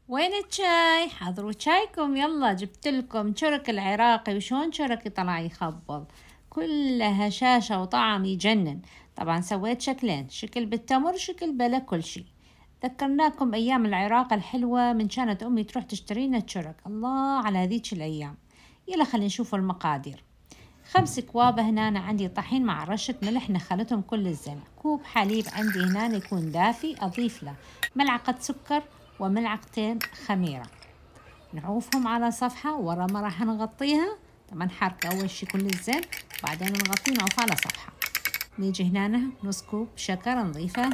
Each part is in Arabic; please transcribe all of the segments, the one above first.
وين الشاي؟ حضروا شايكم، يلا جبت لكم شرك العراقي. وشون شرك طلع يخبل، كلها هشاشة وطعم يجنن. طبعا سويت شكلين، شكل بالتمر وشكل بلا كل شي. ذكرناكم أيام العراق الحلوة من كانت أمي تروح تشترينا الشرك. الله على هذيك الأيام. يلا خلينا نشوف المقادير. 5 كواب هنا، أنا عندي طحين مع رشة ملح نخلتهم كل الزين. كوب حليب عندي هنا يكون دافي، أضيف له ملعقة سكر وملعقتين خميرة. نعوفهم على صفحة، ورا ما راح نغطيها. طبعا حركة أول شي كل الزين، بعدين نغطيه نعوف على صفحة. نيجي هنا نص كوب شكر نضيفه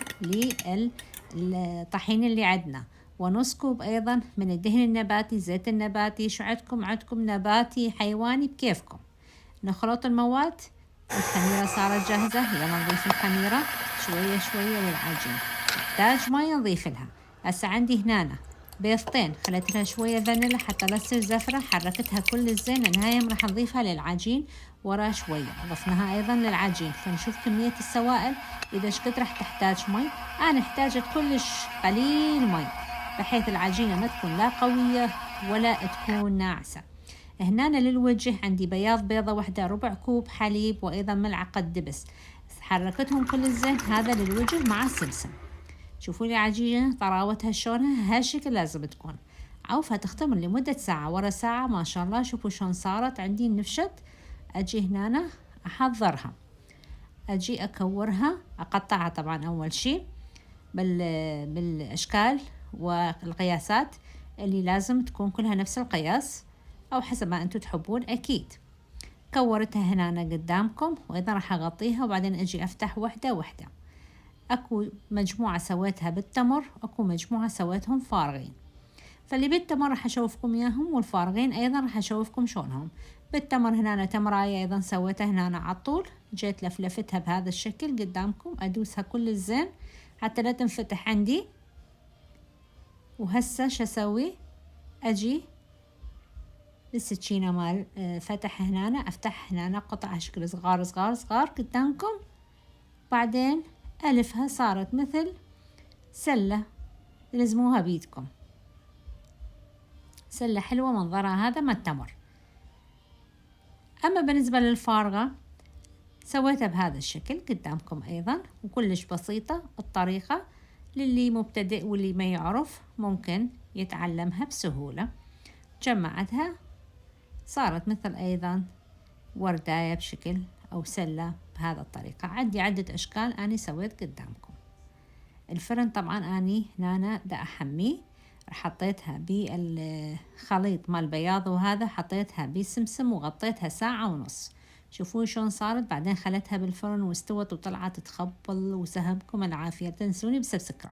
للطحين اللي عندنا، ونص كوب أيضا من الدهن النباتي، زيت النباتي. شو عندكم نباتي حيواني بكيفكم. نخلط المواد. الخميرة صارت جاهزة، يلا نضيف الخميرة شوية شوية للعجين. نحتاج مي نضيف لها. هسه عندي هنا بيضتين، خليت لها شوية فانيلا حتى لا تصير زفرة، حركتها كل الزين. النهاية راح نضيفها للعجين ورا شوية، ضفناها أيضا للعجين. فنشوف كمية السوائل إذا شكت راح تحتاج مي. أنا احتاجت كلش قليل مي، بحيث العجينة ما تكون لا قوية ولا تكون ناعسة. هنا للوجه عندي بياض بيضة واحدة، ربع كوب حليب، وأيضا ملعقة دبس. حركتهم كل الزين، هذا للوجه مع السمسم. شوفوا لي عجينة طراوتها شلونها، هالشكل لازم تكون. عوفها تختمر لمدة ساعة، ورا ساعة ما شاء الله شوفوا شلون صارت عندي نفشت. أجي هنا أحضرها، أجي أكورها، أقطعها طبعا أول شي بالأشكال والقياسات اللي لازم تكون كلها نفس القياس، أو حسب ما أنتوا تحبون أكيد. كورتها هنا قدامكم، وإذا راح أغطيها وبعدين أجي أفتح وحدة وحدة. أكو مجموعة سويتها بالتمر، أكو مجموعة سويتهم فارغين. فاللي بالتمر راح أشوفكم إياهم، والفارغين أيضا راح أشوفكم شونهم. بالتمر هنا تمراية أيضا سويتها هنا على طول، جيت لفلفتها بهذا الشكل قدامكم، أدوسها كل الزين حتى لا تنفتح عندي. وهسه شو أسوي؟ أجي بالسكينة مال فتح هنا، أفتح هنا قطع شكل صغار صغار صغار قدامكم، بعدين ألفها صارت مثل سلة، لزموها بيدكم. سلة حلوة منظرها هذا ما التمر. أما بالنسبة للفارغة سويتها بهذا الشكل قدامكم أيضا، وكلش بسيطة الطريقة. للي مبتدئ واللي ما يعرف ممكن يتعلمها بسهولة. جمعتها صارت مثل أيضا ورداية بشكل أو سلة بهذا الطريقة. عندي عدة أشكال أنا سويت قدامكم. الفرن طبعا أني هنا دا أحميه، حطيتها بالخليط مال بياض، وهذا حطيتها بسمسم وغطيتها ساعة ونص. شوفوا شلون صارت، بعدين خلتها بالفرن واستوت وطلعت تخبل. وسهمكم العافية، تنسوني بسبسكرايب.